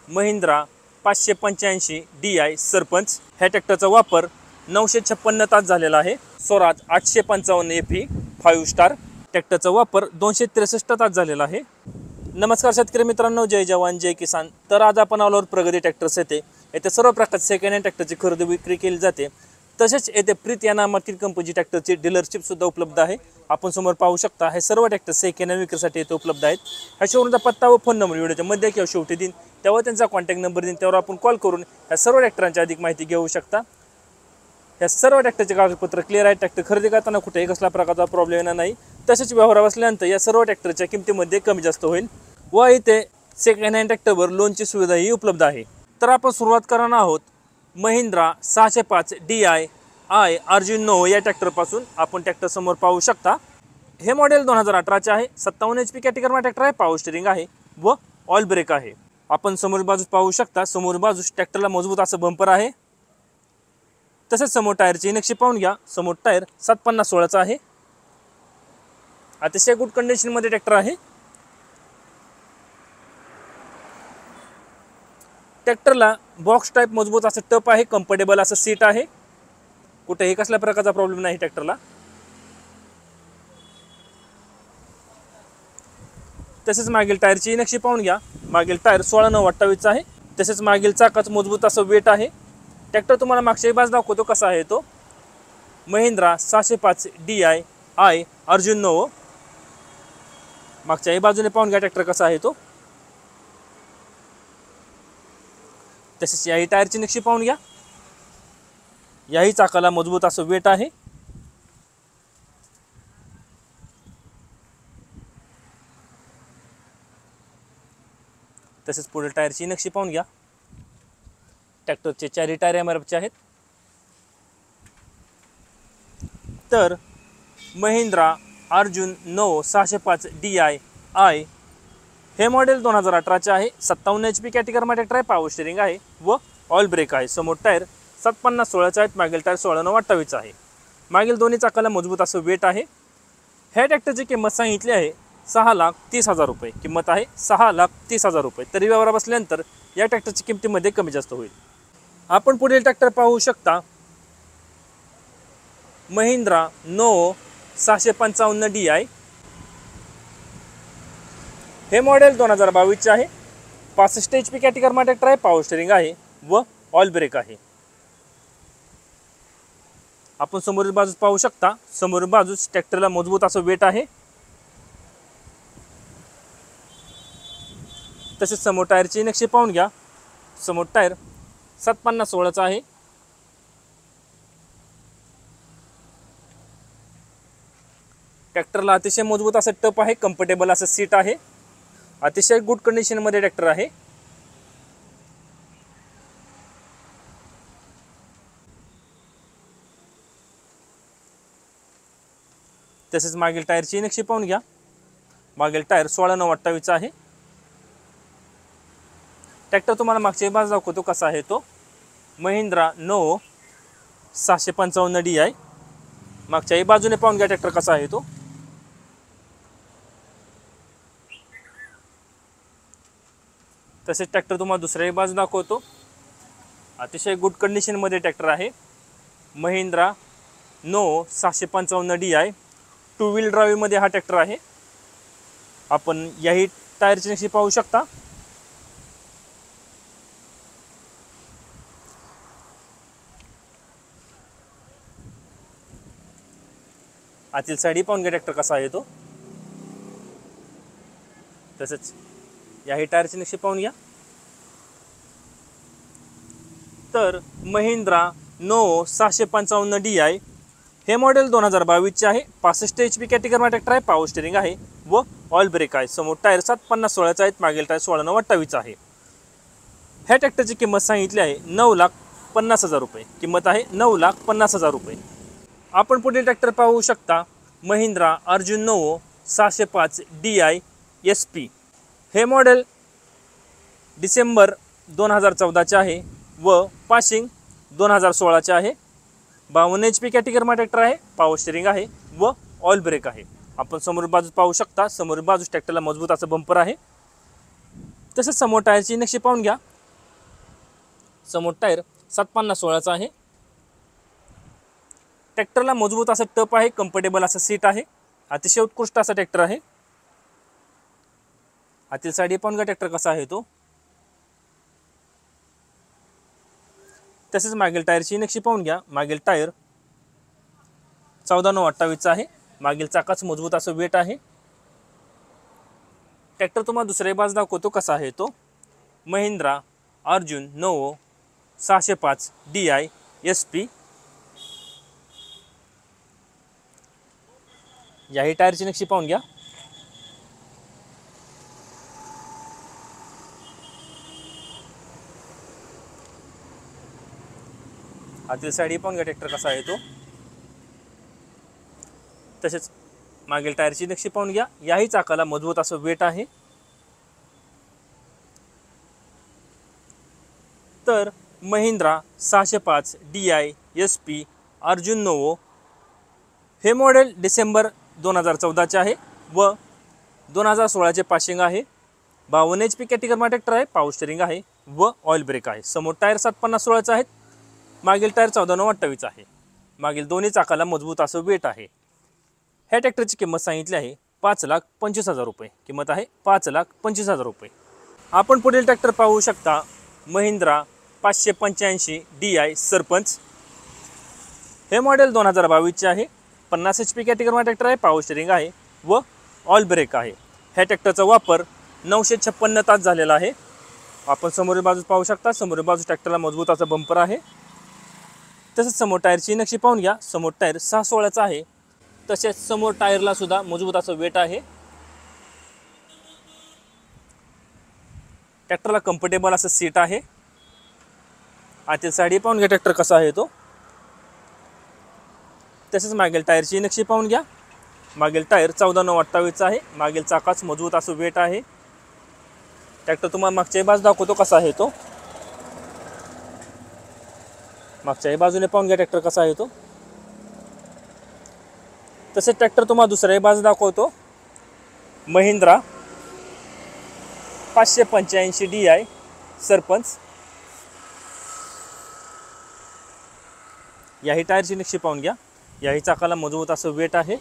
Mahindra 585 DI sarpanch. ह्या ट्रॅक्टरचा वापर 956 तास झालेला आहे। Swaraj 855 FE 5 star. ट्रॅक्टरचा वापर 263 तास झालेला आहे। नमस्कार शेतकरी मित्रांनो, जय जवान जय किसान। तर आज आपण आलो प्रगती ट्रॅक्टर्स येथे सर्व प्रकारचे सेकंड हँड ट्रॅक्टरची खरेदी विक्री केली जाते। तसेच येथे प्रीत या नामांकित कंपनीची ट्रॅक्टरची डीलरशिप सुद्धा उपलब्ध आहे। आपण समोर पाहू शकता हे सर्व ट्रॅक्टर सेकंड हँड विक्रीसाठी येथे उपलब्ध आहेत। ह्या शोरूमचा पत्ता व फोन नंबर व्हिडिओच्या मध्ये किंवा शेवटी देईन, तेव्हा त्यांचा कॉन्टॅक्ट नंबर देईन, त्यावर आपण कॉल करून ह्या सर्व ट्रॅक्टरांची अधिक माहिती घेऊ शकता। ह्या सर्व ट्रॅक्टरचे कागदपत्र क्लिअर आहे। ट्रॅक्टर खरेदी करताना कुठेही कसला प्रकारचा प्रॉब्लेम येणार नाही। तसेच व्यवहार असल्यानंतर या सर्व ट्रॅक्टरच्या किमतीमध्ये कमी जास्त होईल व इथे सेकंड हँड ट्रॅक्टरवर लोनची सुविधाही उपलब्ध आहे। तर आपण सुरुवात करणार आहोत महिंद्रा 605 DI अर्जुन 9 या ट्रॅक्टरपासून। आपण ट्रॅक्टर समोर पाहू शकता हे मॉडेल 2018चे आहे। 57 HP कॅटेगरीचा ट्रॅक्टर आहे। पॉवर स्टीअरिंग आहे व ऑल ब्रेक आहे। आपण समोर बाजूस पाहू शकता, समोर बाजूस ट्रॅक्टरला मजबूत असं बंपर आहे। तसेच समोर टायरची नक्षी पाहून घ्या। समोर टायर 750/16चा आहे। अतिशय गुड कंडिशन मध्ये ट्रॅक्टर आहे। ट्रॅक्टरला बॉक्स टाइप मजबूत असं टप आहे। कम्फर्टेबल असं सीट आहे। कुठेही कसल्या प्रकारचा प्रॉब्लेम नाही ट्रॅक्टरला। तसेच मागील टायरची नक्षी पाहून घ्या। मागील टायर 16/9/28 आहे। तसेच मागील चाकाच मजबूत असं वेट आहे। ट्रॅक्टर तुम्हाला मागच्या बाजूला दाखवतो कसा आहे तो। महिंद्रा 605 DI अर्जुन 9 मागच्या बाजूने पाहून घ्या ट्रॅक्टर कसा आहे तो। तसेच याही टायरची नक्षी पाहून घ्या। याही चाकाला मजबूत असं वेट आहे। तसेच पुढील टायरची नक्षी पाहून घ्या। ट्रॅक्टरचे चारही टायर MRFचे आहेत। तर महिंद्रा अर्जुन 9 605 DI हे मॉडेल 2018चे आहे। 57 HP कॅटेगरीचा ट्रॅक्टर आहे। पॉवर स्टीअरिंग आहे व ऑल ब्रेक आहे। समोर टायर 750/16चा आहे। मागील टायर 16/9/28 आहे। मागील दोन्ही चाकाला मजबूत असं वेट आहे। ह्या ट्रॅक्टरची किंमत सांगितली आहे 6,30,000 रुपये। किंमत आहे 6,30,000 रुपये। तरी व्यवहार बसल्यानंतर या ट्रॅक्टरची किमतीमध्ये कमी जास्त होईल। आपण पुढील ट्रॅक्टर पाहू शकता महिंद्रा 9 655 DI हे मॉडेल 2022चे आहे। 65 HP कॅटेगरीचा ट्रॅक्टर आहे। पॉवर स्टीअरिंग आहे व ऑल ब्रेक आहे। आपण समोरील बाजूस पाहू शकता, समोरील बाजूस ट्रॅक्टरला मजबूत असं वेट आहे। तसेच समोर टायरची नक्षी पाहून घ्या। समोर टायर 750/16चा आहे। ट्रॅक्टरला अतिशय मजबूत असं टप आहे। कम्फर्टेबल असं सीट आहे। अतिशय गुड कंडिशन मध्ये ट्रॅक्टर आहे। तसेच मागील टायरची नक्षी पाहून घ्या। मागील टायर 16/9/28 आहे। ट्रॅक्टर तुम्हाला मागच्या बाजू दाखवतो कसा आहे तो। महिंद्रा 9 655 DI मागच्याही बाजूने पाहून घ्या ट्रॅक्टर कसा आहे तो। तसेच ट्रॅक्टर तुम्हाला दुसऱ्याही बाजू दाखवतो। अतिशय गुड कंडिशन मध्ये ट्रॅक्टर आहे। महिंद्रा 9 655 DI 2 व्हील ड्राईव्ह मध्ये हा ट्रॅक्टर आहे। आपण याही टायरची नक्षी पाहू शकता। आतील साईडही पाहून घ्या ट्रॅक्टर कसा आहे तो। तसेच याही टायरची नक्षी पाहून घ्या। तर महिंद्रा 9 655 DI हे मॉडेल 2022चे आहे। 65 HP कॅटेगरीचा ट्रॅक्टर आहे। पॉवर स्टीअरिंग आहे व ऑल ब्रेक आहे। समोर टायर 750/16चा आहे। मागील टायर 16/9/28 आहे। ह्या ट्रॅक्टरची किंमत सांगितली आहे 9,50,000 रुपये। किंमत आहे 9,50,000 रुपये। आपण पुढील ट्रॅक्टर पाहू शकता महिंद्रा अर्जुन 9 605 DI SP हे मॉडेल डिसेंबर 2014चे आहे व पासिंग 2016चे आहे। 52 HP कॅटेगरीचा ट्रॅक्टर आहे। पॉवर स्टीअरिंग आहे व ऑल ब्रेक आहे। आपण समोर बाजू पाहू शकता। समोर बाजूस ट्रॅक्टरला मजबूत असं बंपर आहे। तसेच समोर टायरची नक्षी पाहून घ्या। समोर टायर 750/16चा आहे। ट्रॅक्टरला मजबूत असं टप आहे, कम्फर्टेबल असं सीट आहे, अतिशय उत्कृष्ट असा ट्रॅक्टर आहे। आतील साईड पण का ट्रॅक्टर कसा आहे तो। तसेच मागील टायरची नक्षी पाहून घ्या। मागील टायर 14/9/28चा आहे। मागील चाकाच मजबूत असं वेट आहे। ट्रॅक्टर तुम्हाला दुसऱ्या बाजू दाखवतो कसा आहे तो। Mahindra Arjun novo 605 DI SP याही टायरची नक्षी पाहून घ्या। आतील साईड पाहून घ्या ट्रॅक्टर कसा आहे तो। तसेच मागील टायरची नक्षी पाहून घ्या। याही चाकाला मजबूत असं वेट आहे। तर Mahindra 605 DI SP Arjun novo हे मॉडेल डिसेंबर 2014चे आहे व 2016चे पासिंग आहे। 52 HP कॅटेगरी ट्रॅक्टर आहे। पॉवर स्टीअरिंग आहे व ऑइल ब्रेक आहे। समोर टायर 750/16चा आहे। मागील टायर 14/9/28 आहे। मागील दोन्ही चाकाला मजबूत असं वेट आहे। ह्या ट्रॅक्टरची किंमत सांगितली आहे 5,25,000 रुपये। किंमत आहे 5,25,000 रुपये। आपण पुढील ट्रॅक्टर पाहू शकता महिंद्रा 585 DI सरपंच हे मॉडेल 2022चे आहे। 50 HP कॅटेगरी ट्रॅक्टर आहे। पॉवर स्टीअरिंग आहे व ऑइल ब्रेक आहे। ह्या ट्रॅक्टरचा वापर 956 तास झालेला आहे। आपण समोरील बाजूस पाहू शकता। समोरील बाजूस ट्रॅक्टरला मजबूत असा बंपर आहे। तसेच समोर टायरची नक्षी पाहून घ्या। समोर टायर 6/16चा आहे। तसेच समोर टायरला सुद्धा मजबूत असं वेट आहे। ट्रॅक्टरला कम्फर्टेबल असं सीट आहे। आतील साईड पाहून घ्या ट्रॅक्टर कसा आहे तो। तसेच मागील टायरची नक्षी पाहून घ्या। मागील टायर 14/9/28चा आहे। मागील चाकाच मजबूत असं वेट आहे। ट्रॅक्टर तुम्हाला मागच्याही बाजू दाखवतो कसा आहे तो। मागच्याही बाजूने पाहून घ्या ट्रॅक्टर कसा आहे तो। तसेच ट्रॅक्टर तुम्हाला दुसऱ्याही बाजू दाखवतो महिंद्रा 585 DI सरपंच याही टायरची नक्षी पाहून घ्या। याही चाकाला मजबूत असं वेट आहे।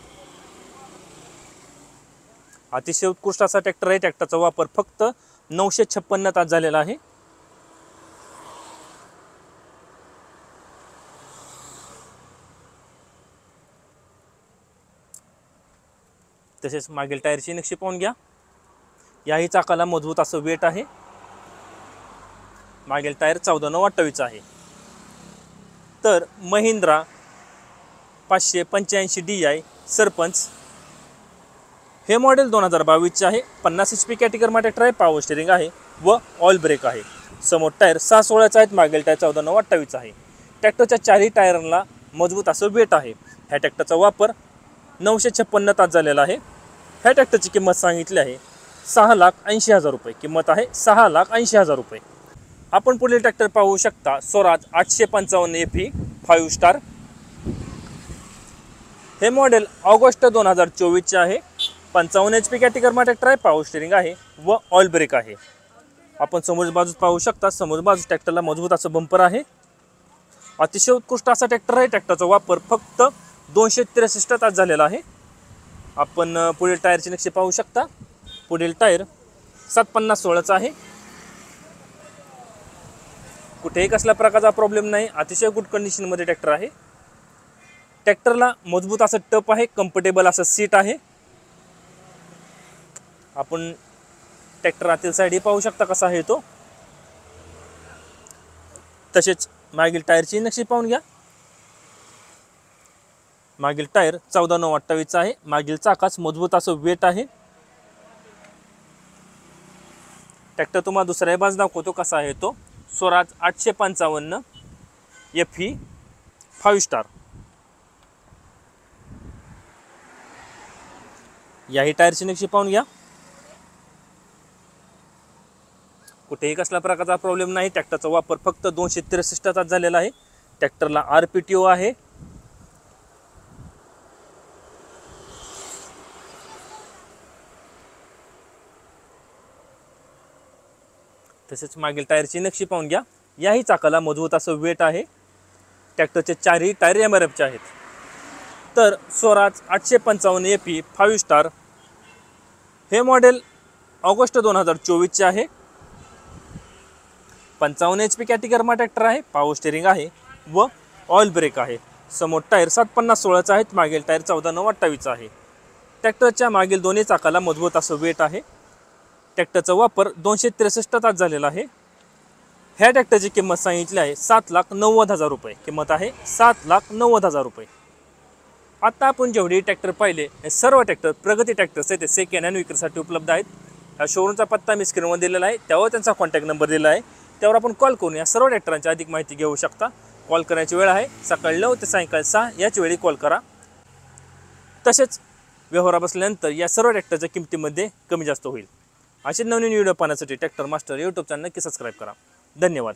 अतिशय उत्कृष्ट असा ट्रॅक्टर आहे। ट्रॅक्टरचा वापर फक्त 956 तास झालेला आहे। तसेच मागील टायरची नक्षी पाहून घ्या। याही चाकाला मजबूत असं वेट आहे। मागील टायर 14/9/28चा आहे। तर महिंद्रा 585 DI सरपंच हे मॉडेल 2022चे आहे। 50 HP कॅटेगरी ट्रॅक्टर आहे। पॉवर स्टीअरिंग आहे व ऑइल ब्रेक आहे। समोर टायर 6/16चा आहे। मागील टायर 14/9/28चा आहे। ट्रॅक्टरच्या चारही टायरांना मजबूत असं वेट आहे। ह्या ट्रॅक्टरचा वापर 956 तास झालेला आहे। ह्या ट्रॅक्टरची किंमत सांगितली आहे 6,80,000 रुपये। किंमत आहे 6,80,000 रुपये। आपण पुढील ट्रॅक्टर पाहू शकता स्वराज 855 FE 5 स्टार हे मॉडेल ऑगस्ट 2024चे आहे। 55 HP कॅटेगरी ट्रॅक्टर आहे। पॉवर स्टीअरिंग आहे व ऑइल ब्रेक आहे। आपण समोरच्या बाजूस पाहू शकता। समोरच्या बाजूस ट्रॅक्टरला मजबूत असं बंपर आहे। अतिशय उत्कृष्ट असा ट्रॅक्टर आहे। ट्रॅक्टरचा वापर फक्त 263 तास झालेला आहे। आपण पुढील टायरची नक्षी पाहू शकता। पुढील टायर 750/16चा आहे। कुठेही कसल्या प्रकारचा प्रॉब्लेम नाही। अतिशय गुड कंडिशनमध्ये ट्रॅक्टर आहे। ट्रॅक्टरला मजबूत असं टप आहे, कम्फर्टेबल असं सीट आहे। आपण ट्रॅक्टर आतील साईड पाहू शकता कसा आहे तो। तसेच मागील टायरची नक्षी पाहून घ्या। मागील टायर 14/9/28चा आहे। मागील चाकाच मजबूत असं वेट आहे। ट्रॅक्टर तुम्हाला दुसऱ्या बाजू दाखवतो कसा आहे तो। स्वराज 855 FE 5 स्टार याही टायरची नक्षी पाहून घ्या। कुठेही कसल्या प्रकारचा प्रॉब्लेम नाही। ट्रॅक्टरचा वापर फक्त 263 तास झालेला आहे। ट्रॅक्टरला RPTO आहे। तसेच मागील टायरची नक्षी पाहून घ्या। याही चाकाला मजबूत असं वेट आहे। ट्रॅक्टरचे चारही टायर MRFचे आहेत। तर स्वराज 855 AP 5 स्टार हे मॉडेल ऑगस्ट 2024चे आहे। 55 HP कॅटेगरीमा ट्रॅक्टर आहे। पॉवर स्टेअरिंग आहे व ऑइल ब्रेक आहे। समोर टायर 750/16चा आहेत, मागील टायर 14/9/28चा आहे। ट्रॅक्टरच्या मागील दोन्ही चाकाला मजबूत असं वेट आहे। ट्रॅक्टरचा वापर 263 तास झालेला आहे। ह्या ट्रॅक्टरची किंमत सांगितली आहे 7,90,000 रुपये। किंमत आहे 7,90,000 रुपये। आता आपण जेवढे ट्रॅक्टर पाहिले हे सर्व ट्रॅक्टर प्रगती ट्रॅक्टर्स ते सेकंड हँड विक्रीसाठी उपलब्ध आहेत। ह्या शोरूमचा पत्ता मी स्क्रीनवर दिलेला आहे, त्यावर त्यांचा कॉन्टॅक्ट नंबर दिला आहे, त्यावर आपण कॉल करून या सर्व ट्रॅक्टरांची अधिक माहिती घेऊ शकता। कॉल करण्याची वेळ आहे सकाळी 9 ते सायंकाळी 6 याच वेळी कॉल करा। तसेच व्यवहार बसल्यानंतर या सर्व ट्रॅक्टरच्या किमतीमध्ये कमी जास्त होईल। असे नवीन व्हिडिओ पाहण्यासाठी ट्रॅक्टर मास्टर यूट्यूब चॅनल नक्की सबस्क्राईब करा। धन्यवाद।